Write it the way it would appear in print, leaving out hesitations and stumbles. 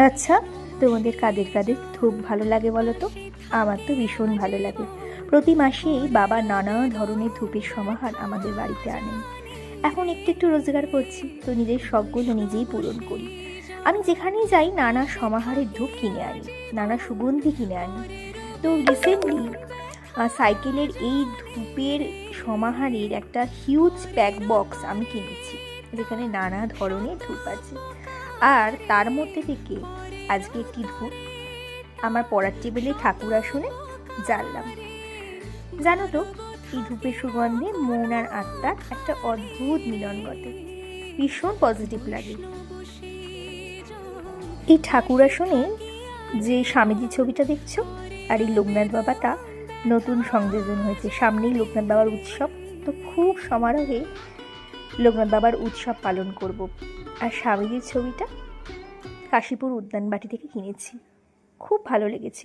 আচ্ছা, তোমাদের কাদের কাদের ধূপ ভালো লাগে বলো তো? আমার তো ভীষণ ভালো লাগে। প্রতি মাসেই বাবা নানা ধরনের ধূপের সমাহার আমাদের বাড়িতে আনেন। এখন একটু একটু রোজগার করছি, তো নিজের শখগুলো নিজেই পূরণ করি। আমি যেখানেই যাই নানা সমাহারের ধূপ কিনে আনি, নানা সুগন্ধি কিনে আনি। তো রিসেন্টলি সাইকেলের এই ধূপের সমাহারের একটা হিউজ প্যাক বক্স আমি কিনেছি, যেখানে নানা ধরনের ধূপ আছে। আর তার মধ্যে থেকে আজকে একটি ধূপ আমার পড়ার টেবিলে ঠাকুর আসনে জ্বাললাম। জানো তো, এই ধূপের সুগন্ধে মন আর আত্মার একটা অদ্ভুত মিলন ঘটে, ভীষণ পজিটিভ লাগে। এই ঠাকুর আসনে যে স্বামীজির ছবিটা দেখছো, আর এই লোকনাথ বাবাটা নতুন সংযোজন হয়েছে। সামনেই লোকনাথ বাবার উৎসব, তো খুব সমারোহে লোকনাথ বাবার উৎসব পালন করব। আর স্বামীজির ছবিটা কাশীপুর উদ্যানবাটি থেকে কিনেছি, খুব ভালো লেগেছে।